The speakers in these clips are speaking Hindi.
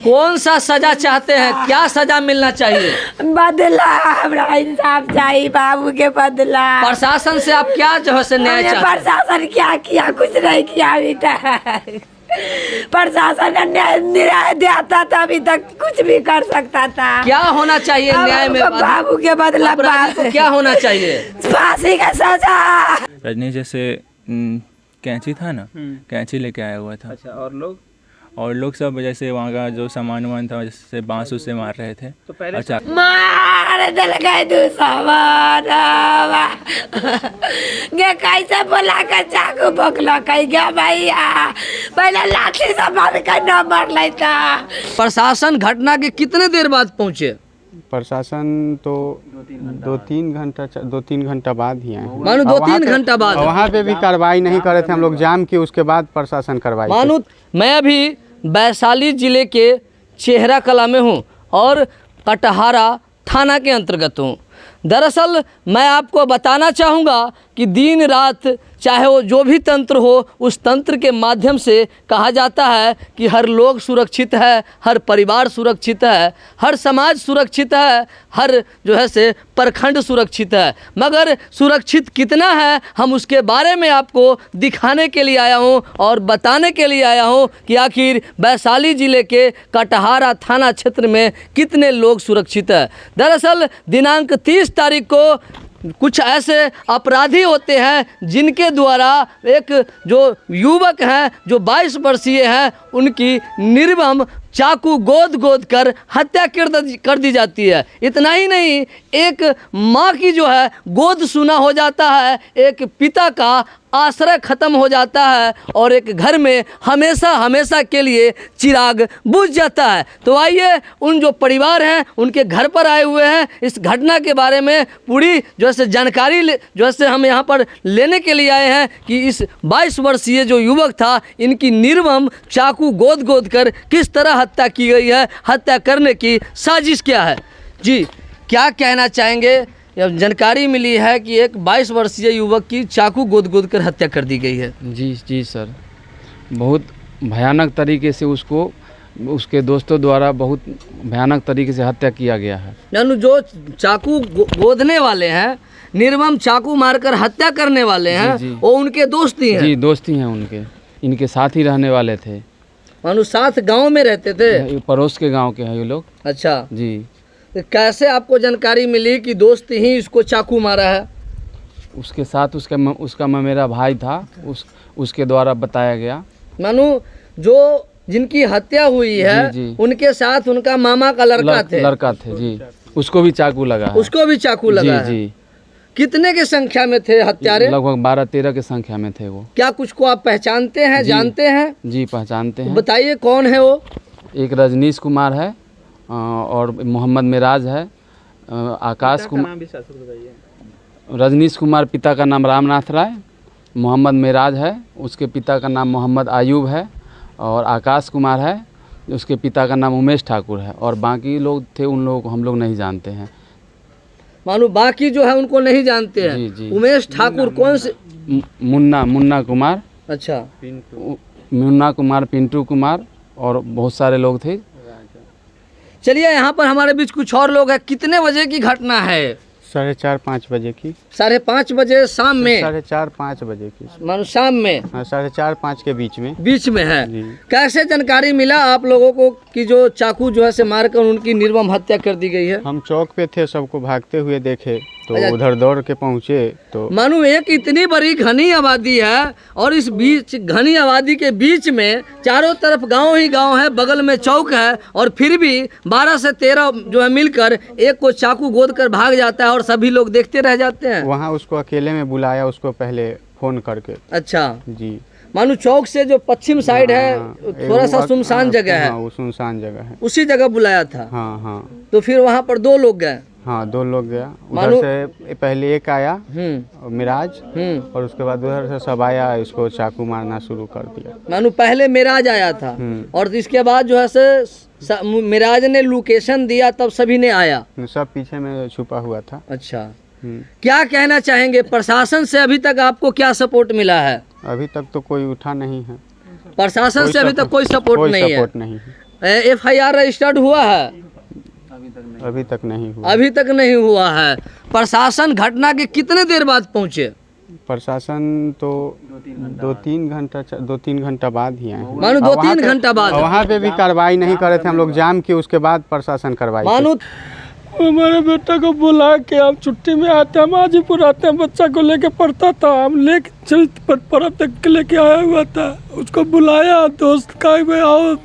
कौन सा सजा चाहते हैं, क्या सजा मिलना चाहिए? बदला, हमरा इंसाफ चाहिए बाबू के बदला। प्रशासन से आप क्या जो है से न्याय चाहते हैं? प्रशासन क्या किया? कुछ नहीं किया अभी तक। प्रशासन ने न्याय दिया था तो अभी तक कुछ भी कर सकता था। क्या होना चाहिए न्याय में? बाबू के बदला क्या होना चाहिए? फांसी का सजा। रजनी जैसे कैंची था ना, कैंची लेके आया हुआ था। अच्छा, और लोग सब जैसे वहाँ का जो सामान वामान था जैसे बांस उससे मार रहे थे। तो पहले अच्छा, मार दिल गए तू सामान गे कैसे बोला के चाकू भोकला कही गया भैया, पहले लाठी से मार के न मर लेता। प्रशासन घटना के कितने देर बाद पहुंचे? प्रशासन तो 2-3 घंटा बाद ही आए। मानो 2-3 घंटा बाद। वहाँ पे भी कार्रवाई नहीं करे थे हम लोग, जाम किए उसके बाद प्रशासन कार्रवाई। मानो मैं अभी वैशाली जिले के चेहरा कला में हूँ और कटहारा थाना के अंतर्गत हूँ। दरअसल मैं आपको बताना चाहूँगा कि दिन रात चाहे वो जो भी तंत्र हो, उस तंत्र के माध्यम से कहा जाता है कि हर लोग सुरक्षित है, हर परिवार सुरक्षित है, हर समाज सुरक्षित है, हर जो है से प्रखंड सुरक्षित है। मगर सुरक्षित कितना है, हम उसके बारे में आपको दिखाने के लिए आया हूं और बताने के लिए आया हूं कि आखिर वैशाली जिले के कटहारा थाना क्षेत्र में कितने लोग सुरक्षित है। दरअसल दिनांक 30 तारीख को कुछ ऐसे अपराधी होते हैं जिनके द्वारा एक जो युवक हैं जो 22 वर्षीय हैं, उनकी निर्मम चाकू गोद कर हत्या कर दी जाती है। इतना ही नहीं, एक माँ की जो है गोद सूना हो जाता है, एक पिता का आश्रय खत्म हो जाता है और एक घर में हमेशा हमेशा के लिए चिराग बुझ जाता है। तो आइए उन जो परिवार हैं उनके घर पर आए हुए हैं, इस घटना के बारे में पूरी जो है जानकारी जो है हम यहाँ पर लेने के लिए आए हैं कि इस 22 वर्षीय जो युवक था, इनकी निर्मम चाकू गोद कर किस तरह हत्या की गई है, हत्या करने की साजिश क्या है। जी, क्या कहना चाहेंगे? जानकारी मिली है कि एक 22 वर्षीय युवक की चाकू गोद कर हत्या कर दी गई है। जी सर, बहुत भयानक तरीके से उसको उसके दोस्तों द्वारा बहुत भयानक तरीके से हत्या किया गया है। यानी जो चाकू गोदने वाले हैं, निर्मम चाकू मारकर हत्या करने वाले हैं, जी। वो उनके दोस्त ही हैं। जी, दोस्ती हैं उनके, इनके साथ ही रहने वाले थे। मानो साथ गांव में रहते थे? पड़ोस के गांव के हैं ये लोग। अच्छा जी। तो कैसे आपको जानकारी मिली कि दोस्त ही इसको चाकू मारा है? उसके साथ उसका मेरा भाई था, उसके द्वारा बताया गया। मानो जो जिनकी हत्या हुई है, जी। उनके साथ उनका मामा का लड़का थे जी, उसको भी चाकू लगा है। उसको भी चाकू लगा है। जी। कितने के संख्या में थे हत्यारे? लगभग 12-13 की संख्या में थे वो। क्या कुछ को आप पहचानते हैं, जानते हैं? जी, पहचानते हैं। बताइए कौन है वो? एक रजनीश कुमार है और मोहम्मद मिराज है, आकाश कुमार। रजनीश कुमार पिता का नाम रामनाथ राय, मोहम्मद मिराज है, उसके पिता का नाम मोहम्मद आयूब है, और आकाश कुमार है, उसके पिता का नाम उमेश ठाकुर है। और बाकी लोग थे, उन लोगों को हम लोग नहीं जानते हैं। मानो बाकी जो है उनको नहीं जानते हैं। जी, जी। उमेश ठाकुर कौन से? मुन्ना कुमार। अच्छा, मुन्ना कुमार, पिंटू कुमार और बहुत सारे लोग थे। चलिए यहाँ पर हमारे बीच कुछ और लोग हैं। कितने बजे की घटना है? 4:30-5 बजे की। 5:30 बजे शाम में? 4:30-5 बजे की। मानो शाम में? हाँ, 4:30-5 के बीच में है। जी। कैसे जानकारी मिला आप लोगों को कि जो चाकू जो है से मारकर उनकी निर्मम हत्या कर दी गई है? हम चौक पे थे, सबको भागते हुए देखे तो अच्छा। उधर दौड़ के पहुँचे तो मानो एक इतनी बड़ी घनी आबादी है और इस बीच घनी आबादी के बीच में चारों तरफ गांव ही गांव है, बगल में चौक है, और फिर भी 12 से 13 जो है मिलकर एक को चाकू गोद कर भाग जाता है और सभी लोग देखते रह जाते हैं। वहाँ उसको अकेले में बुलाया, उसको पहले फोन करके। अच्छा जी। मानो चौक से जो पश्चिम साइड है थोड़ा सा सुनसान जगह है, वो सुनसान जगह है, उसी जगह बुलाया था। हाँ। तो फिर वहाँ पर 2 लोग गए? हाँ, 2 लोग गया। उधर से पहले एक आया मिराज, और उसके बाद उधर से सब आया, इसको चाकू मारना शुरू कर दिया। मानो पहले मिराज आया था और इसके बाद जो है से मिराज ने लोकेशन दिया, तब सभी ने आया। सब पीछे में छुपा हुआ था। अच्छा, क्या कहना चाहेंगे? प्रशासन से अभी तक आपको क्या सपोर्ट मिला है? अभी तक तो कोई उठा नहीं है। प्रशासन से अभी तक कोई सपोर्ट नहीं है। FIR रजिस्टर्ड हुआ है? अभी तक नहीं हुआ। अभी तक नहीं हुआ है। प्रशासन घटना के कितने देर बाद पहुंचे? प्रशासन तो 2-3 घंटा बाद ही आए। मानो 2-3 घंटा बाद। वहाँ पे भी कार्रवाई नहीं कर रहे थे हम लोग, जाम की, उसके बाद प्रशासन कार्रवाई। मानो हमारे बेटा को बुला के हम छुट्टी में आते, हम हाजीपुर आते हैं, बच्चा को लेके पढ़ता था, हम लेके चल पर्व तक के लेके आया हुआ था, उसको बुलाया दोस्त का में आओ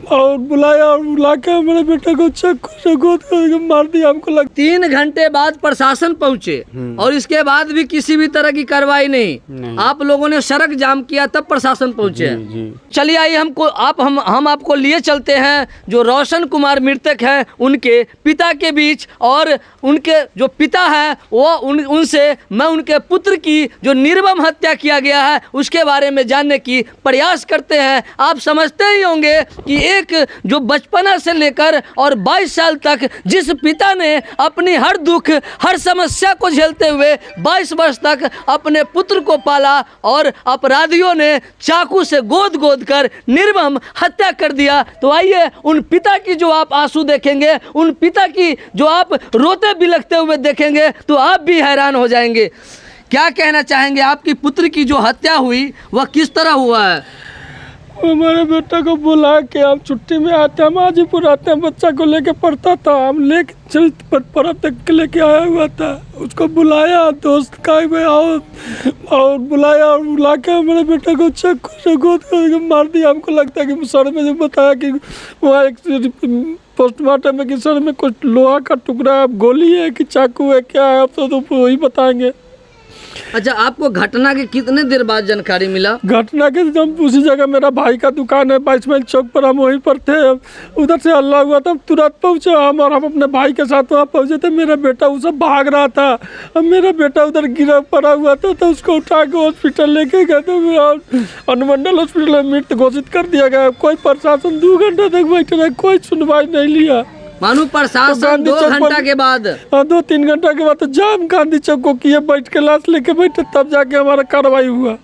और बुलाया और बुला के हमारे बेटे को चाकू से गोद करके मार दिया। हमको लग 3 घंटे बाद प्रशासन पहुंचे और इसके बाद भी किसी भी तरह की कार्रवाई नहीं। आप लोगों ने सड़क जाम किया तब प्रशासन पहुंचे। जी। चलिए आइए हम आपको लिए चलते हैं जो रोशन कुमार मृतक हैं उनके पिता के बीच, और उनके जो पिता हैं वो उनसे मैं उनके पुत्र की जो निर्मम हत्या किया गया है उसके बारे में जानने की प्रयास करते हैं। आप समझते ही होंगे कि एक जो बचपना से लेकर और 22 साल तक जिस पिता ने अपनी हर दुख हर समस्या को झेलते हुए 22 वर्ष तक अपने पुत्र को पाला और अपराधियों ने चाकू से गोद गोद कर निर्मम हत्या कर दिया। तो आइए उन पिता की जो आप आंसू देखेंगे, उन पिता की जो आप रोते बिलखते हुए देखेंगे तो आप भी हैरान हो जाएंगे। क्या कहना चाहेंगे? आपकी पुत्र की जो हत्या हुई वह किस तरह हुआ है? हमारे बेटा को बुला के हम छुट्टी में आते, हम हाजीपुर आते हैं, बच्चा को लेके पढ़ता था, हम लेके चल पर्व तक के लेके आया हुआ था, उसको बुलाया दोस्त का में आओ और बुलाया और बुला के हमारे बेटे को चाकू से गोद करके मार दिया। हमको लगता है कि सर में जो बताया कि वहाँ एक पोस्टमार्टम में कि सर में कुछ लोहा का टुकड़ा गोली है कि चाकू है क्या है, अब तो वही बताएंगे। अच्छा, आपको घटना के कितने देर बाद जानकारी मिला? घटना के जब उसी जगह मेरा भाई का दुकान है 22 माइल चौक पर, हम वहीं पर थे, उधर से हल्ला हुआ था, तुरंत पहुँचे हम और हम अपने भाई के साथ वहाँ पहुँचे थे। मेरा बेटा वो सब भाग रहा था, अब मेरा बेटा उधर गिरा पड़ा हुआ था, तो उसको उठा के हॉस्पिटल लेके गए तो मेरा अनुमंडल हॉस्पिटल में मृत घोषित कर दिया गया। कोई प्रशासन 2 घंटे तक बैठे रहे, कोई सुनवाई नहीं लिया। मानो प्रशासन 2 घंटा के बाद, 2-3 घंटा के बाद तो जाम गांधी चौक को किए, बैठ के लाश लेके बैठे, तब जाके हमारा कार्रवाई हुआ।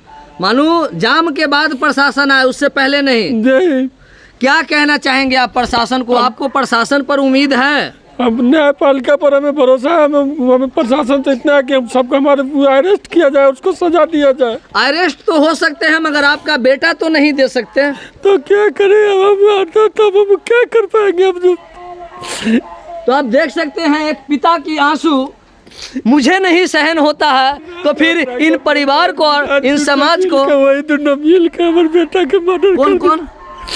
मानो जाम के बाद प्रशासन आया, उससे पहले नहीं। क्या कहना चाहेंगे आप प्रशासन को? आपको प्रशासन पर उम्मीद है? अब न्यायपालिका पर हमें भरोसा है, हमें प्रशासन से इतना है कि हम सबको हमारे अरेस्ट किया जाए, उसको सजा दिया जाए। अरेस्ट तो हो सकते हैं मगर आपका बेटा तो नहीं दे सकते। तो क्या करें तब हम क्या कर पाएंगे अब? तो आप देख सकते हैं एक पिता की आंसू मुझे नहीं सहन होता है, तो फिर इन परिवार को और इन समाज को वही दोनों मिल के हमारे बेटा के मर्डर कौन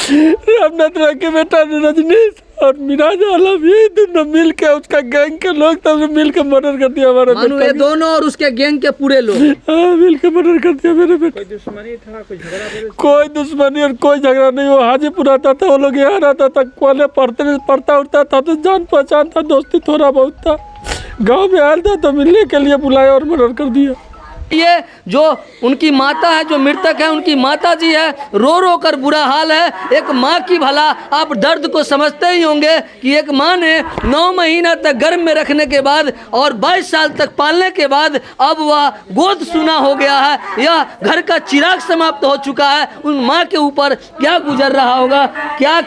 रामनाथ राय के बेटा रजनीश और मिराज आलम, ये दोनों मिल के उसका गैंग के लोग तब मिल के मर्डर कर दिया हमारे मानो बेटा। ये दोनों और उसके गैंग के पूरे लोग मिल के मर्डर कर दिया मेरे बेटे। कोई दुश्मनी और कोई झगड़ा नहीं। वो हाजीपुर आता था, वो लोग यहाँ रहता था, कॉलेज पढ़ता उठता था, तो जान पहचान था, दोस्ती थोड़ा बहुत था। गाँव में आया था तो मिलने के लिए बुलाया और मर्डर कर दिया। ये जो उनकी माता है, जो मृतक है, उनकी माता जी है, रो रो कर बुरा हाल है। एक माँ की भला आप दर्द को समझते ही होंगे कि एक माँ ने 9 महीना तक गर्भ में रखने के बाद और 22 साल तक पालने के बाद अब वह गोद सुना हो गया है। यह घर का चिराग समाप्त हो चुका है। उन माँ के ऊपर क्या गुजर रहा होगा, क्या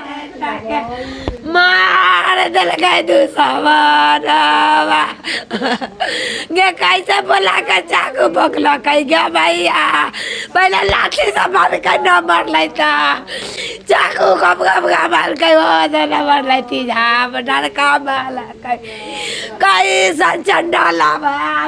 मार दल गए गे कैसे बोला के चाकू भोकला कही गया भैया, पहले लाठी से मार के न मर लेता, चाकू कब कब का मार के हो न मर लेती, डरका मार कहीं संचन डाला।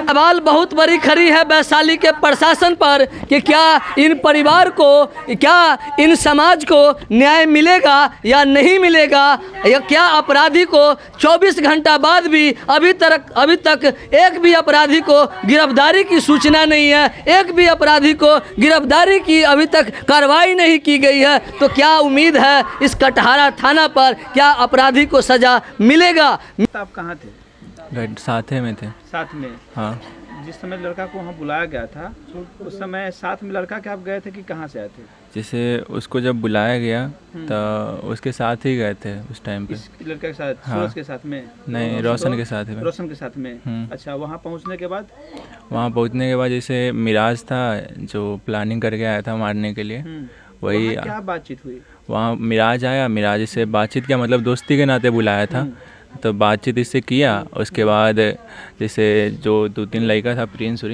सवाल बहुत बड़ी खड़ी है वैशाली के प्रशासन पर कि क्या इन परिवार को, क्या इन समाज को न्याय मिलेगा या नहीं मिलेगा, या क्या अपराधी को 24 घंटा बाद भी अभी तक एक भी अपराधी को गिरफ्तारी की सूचना नहीं है, एक भी अपराधी को गिरफ्तारी की अभी तक कार्रवाई नहीं की गई है। तो क्या उम्मीद है इस कटहारा थाना पर, क्या अपराधी को सजा मिलेगा? आप कहाँ थे? साथ में थे। साथ में? हाँ। जिस समय लड़का को वहाँ बुलाया गया था उस समय साथ में लड़का के आप गए थे कि कहाँ से आए थे? जैसे उसको जब बुलाया गया तो उसके साथ ही गए थे उस टाइम पे। इस लड़के के साथ? हाँ। सूरज के साथ में? नहीं, रोशन के साथ में। रोशन के साथ में। अच्छा, वहाँ पहुँचने के बाद? वहाँ पहुँचने के बाद जैसे मिराज था जो प्लानिंग करके आया था मारने के लिए, वही क्या बातचीत हुई? वहाँ मिराज आया, मिराज से बातचीत किया, मतलब दोस्ती के नाते बुलाया था। तो बातचीत इससे किया। उसके बाद जैसे जो 2-3 लड़का था, प्रिंस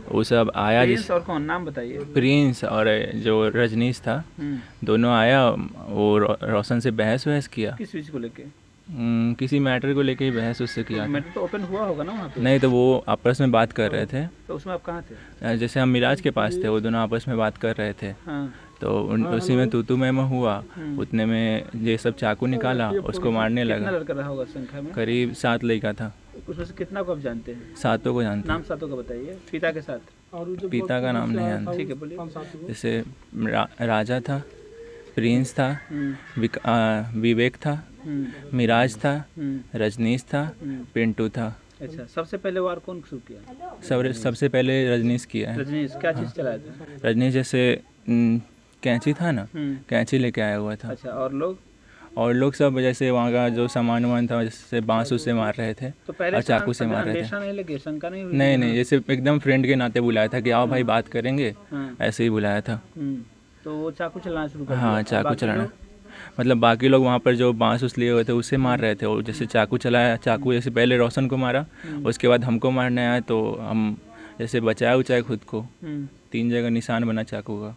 वो सब आया। प्रिंस और कौन, नाम बताइए। प्रिंस और जो रजनीश था, दोनों आया। वो रोशन से बहस किया। किस चीज़ को लेके? किसी मैटर को लेके ही बहस उससे किया था। मैटर तो ओपन हुआ होगा ना वहाँ पे? नहीं, तो वो आपस में बात कर रहे थे। तो उसमें आप कहाँ थे? जैसे हम मिराज के पास थे, वो दोनों आपस में बात कर रहे थे। हाँ। तो उसी में तू मैं हुआ। उतने में ये सब चाकू निकाला, उसको मारने कितना लगा। लड़का रहा होगा संख्या में? करीब 7 लड़का था। उसमें से कितना को आप जानते हैं? 7 को जानते। नाम 7 का बताइए, पिता के साथ। पिता का नाम नहीं जानते। ठीक है, बोलिए। जैसे राजा था, प्रिंस था, विवेक था, मिराज था, रजनीश था, पिंटू था। अच्छा, सबसे पहले वार कौन शुरू किया? सबसे पहले रजनीश किया है। रजनीश क्या चीज़ चलाया था? रजनीश जैसे कैंची था ना, कैंची लेके आया हुआ था। अच्छा, और लोग सब जैसे वहाँ का जो सामान था, जैसे बांसु से मार रहे थे तो पहले और चाकू से मार रहे अंदेशा थे। नहीं लगे, शंका नहीं हुई? नहीं, जैसे एकदम फ्रेंड के नाते बुलाया था कि आओ भाई बात करेंगे, ऐसे ही बुलाया था। तो वो चाकू चलाना शुरू कर दिया? हाँ, चाकू चलाना। मतलब बाकी लोग वहाँ पर जो बांस लिए हुए थे उससे मार रहे थे। और जैसे चाकू चलाया, चाकू जैसे पहले रोशन को मारा, उसके बाद हमको मारने आया। तो हम जैसे बचाए खुद को। 3 जगह निशान बना चाकू का।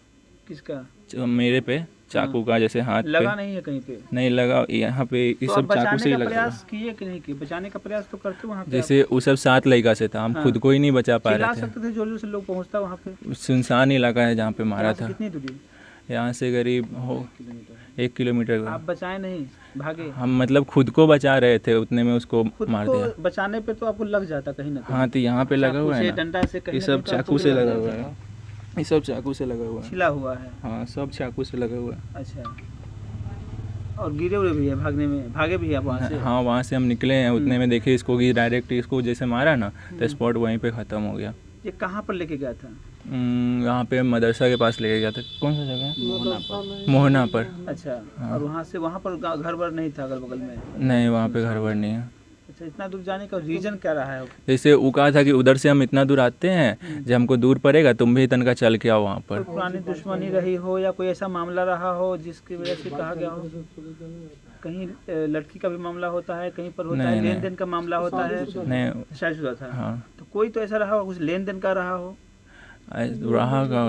किसका? मेरे पे चाकू का, जैसे हाथ लगा पे नहीं है कहीं पे? नहीं लगा, यहाँ पे ये तो सब चाकू से ही लगा। प्रयास किए कि नहीं किए? बचाने का प्रयास तो करते वहाँ पे? जैसे वो सब 7 लड़का से था, हम खुद को ही नहीं बचा पा चिल्ला रहे थे। सकते थे, जोर जोर से लोग पहुँचता वहाँ पे? सुनसान इलाका है जहाँ पे मारा था। कितनी दूरी? यहाँ से करीब 1 किलोमीटर। आप बचाए नहीं, भागे? हम मतलब खुद को बचा रहे थे, उतने में उसको खुद मार को दिया। बचाने पे तो आपको लग जाता कहीं ना कहीं। हाँ, तो यहाँ पे लगा हुआ है ना, डंडा से कहीं ये ना सब कहीं तो चाकू आपको से लग लगा जाता हुआ है। ये सब चाकू से लगा हुआ है। छिला हुआ है? हाँ, सब चाकू से लगा हुआ है। अच्छा, और गिरे हुए भी है भागने में? भागे भी है आप वहाँ से? हाँ, वहाँ से हम निकले हैं, उतने में देखे इसको कि डायरेक्ट इसको जैसे मारा ना, तो स्पॉट वहीं पे ख़त्म हो गया। ये कहाँ पर लेके गया था? यहाँ पे मदरसा के पास लेके गया था। कौन सा जगह है? मोहना पर। अच्छा, और वहाँ पर घर वर नहीं था अगल बगल में? नहीं, वहाँ पे घर वर नहीं है। अच्छा, इतना दूर जाने का रीजन क्या रहा है? जैसे वो कहा था कि उधर से हम इतना दूर आते हैं, जब हमको दूर पड़ेगा तुम भी तनका चल के आओ वहाँ पर। कोई पुरानी दुश्मनी रही हो या कोई ऐसा मामला रहा हो जिसकी वजह से कहा गया हो? कहीं लड़की का भी मामला होता है, कहीं पर होता है लेन देन का मामला होता है? नहीं, शादीशुदा था। हाँ, तो कोई तो ऐसा रहा हो, कुछ लेन देन का रहा हो, रहा का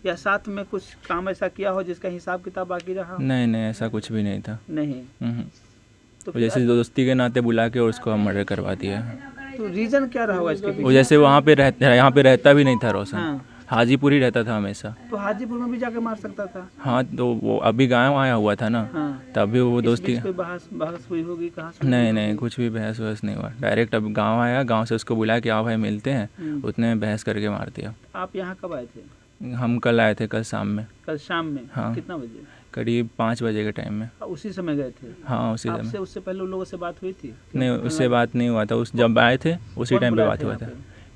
या साथ में कुछ काम ऐसा किया हो जिसका हिसाब किताब बाकी रहा हो? नहीं, ऐसा कुछ भी नहीं था। नहीं। तो जैसे दोस्ती के नाते बुला के और उसको हम मर्डर करवा दिया। तो रीजन क्या रहा होगा इसके पीछे? वो जैसे वहाँ पे रहता भी नहीं था रोशन। हाँ। हाजीपुर ही रहता था हमेशा। तो हाजीपुर में भी जाके मार सकता था? हाँ, तो वो अभी गाँव आया हुआ था ना। हाँ। तभी वो दोस्ती। कोई बहस हुई होगी कहाँ से? नहीं, कुछ भी बहस वहस नहीं हुआ। डायरेक्ट अब गाँव आया, गाँव से उसको बुलाया कि आओ भाई मिलते हैं, उतने में बहस करके मार दिया। आप यहाँ कब आए थे? हम कल आए थे, कल शाम में। कल शाम में? हाँ। कितना बजे? करीब 5 बजे के टाइम में। उसी समय गए थे? हाँ, उसी आपसे समय। उससे पहले उन लोगों से बात हुई थी? नहीं, उससे बात नहीं हुआ था। जब आए थे उसी टाइम पे बात हुआ था।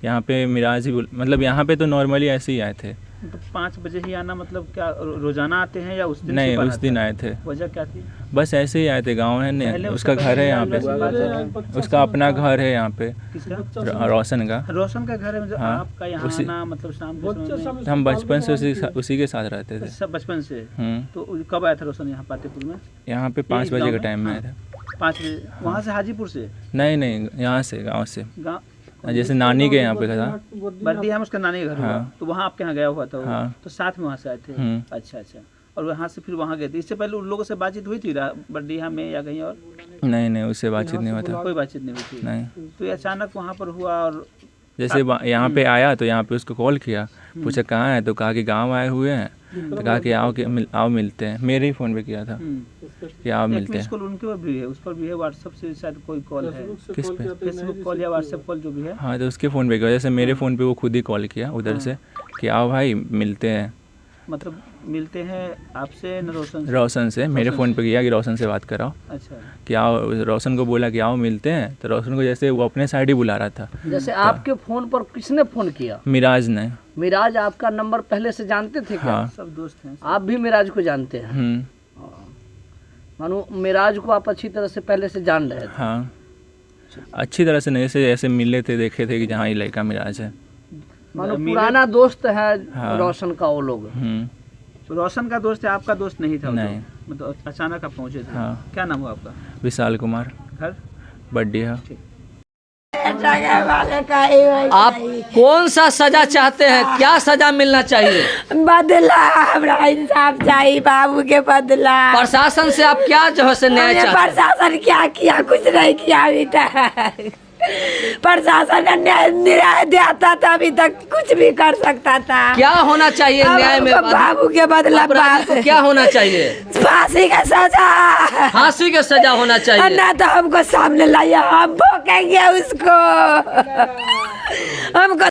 यहाँ पे मिराज ही मतलब यहाँ पे तो नॉर्मली ऐसे ही आए थे। तो 5 बजे ही आना मतलब क्या रोजाना आते हैं या उस दिन? नहीं, उस दिन आए थे। वजह क्या थी? बस ऐसे ही आए थे। गाँव है ना, उसका घर है यहाँ पे, उसका अपना घर है यहाँ पे। किसका? रोशन का। रोशन का घर है? मतलब हाँ, आपका यहाँ आना मतलब शाम के समय में? हम बचपन से उसी के साथ रहते थे। सब बचपन से? तो कब आया था रोशन यहाँ पातेपुर में? यहाँ पे 5 बजे के टाइम में आया था। 5 बजे? वहाँ से हाजीपुर से? नहीं, यहाँ से, गाँव से। गाँव जैसे नानी के यहाँ पे था। बर्दिया में उसका नानी का घर हुआ। तो वहाँ आपके यहाँ गया हुआ था वो? हाँ। तो साथ में वहाँ से आए थे? अच्छा। और वहाँ से फिर वहाँ गए थे? इससे पहले उन लोगों से बातचीत हुई थी बर्दिया में या कहीं और? नहीं, उससे बातचीत नहीं हुआ था। कोई बातचीत नहीं हुई थी? नहीं। तो ये अचानक वहाँ पर हुआ और जैसे यहाँ पे आया तो यहाँ पे उसको कॉल किया, पूछा कहाँ है, तो कहा कि गांव आए हुए हैं। तो कहा कि आओ मिलते हैं। मेरे ही फ़ोन पे किया था कि आओ मिलते हैं। उनके पर भी है, उस पर भी है, व्हाट्सएप से शायद कोई कॉल है? किस पे? फेसबुक कॉल या व्हाट्सएप कॉल जो भी है? हाँ, तो उसके फ़ोन पे किया। जैसे मेरे फ़ोन पे वो खुद ही कॉल किया उधर से कि आओ भाई मिलते हैं। मतलब मिलते हैं आपसे न रोशन से मेरे फ़ोन पे किया कि रोशन से बात कराओ। अच्छा। कि आओ, रोशन को बोला कि आओ मिलते हैं। तो रोशन को जैसे वो अपने साइड ही बुला रहा था। जैसे आपके फ़ोन पर किसने फ़ोन किया? मिराज ने। मिराज आपका नंबर पहले से जानते थे क्या? हाँ। सब दोस्त हैं? आप भी मिराज को जानते हैं? मानो मिराज को आप अच्छी तरह से पहले से जान रहे थे? हाँ, अच्छी तरह से नहीं, ऐसे मिले थे, देखे थे कि जहाँ ये लड़का मिराज है। मानो पुराना दोस्त है रोशन का वो लोग। रोशन का दोस्त है, आपका दोस्त नहीं था वो नहीं। तो? मतलब अचानक आप पहुंचे थे। हाँ। क्या नाम हुआ आपका? विशाल कुमार, घर? बड्डिया। आप कौन सा सजा चाहते हैं, क्या सजा मिलना चाहिए? बदला, हमरा इंसाफ चाहिए बाबू के बदला। प्रशासन से आप क्या जो है से न्याय हमने चाहते हैं? प्रशासन क्या किया? कुछ नहीं किया अभी तक। प्रशासन ने न्याय दिया था, अभी तक कुछ भी कर सकता था। क्या होना चाहिए अब न्याय में? हमको बाबू के बदला अपराधी को क्या होना चाहिए? फांसी का सजा, फांसी के सजा होना चाहिए। ना तो हमको सामने लाइए, हम भोंकेंगे उसको। हमको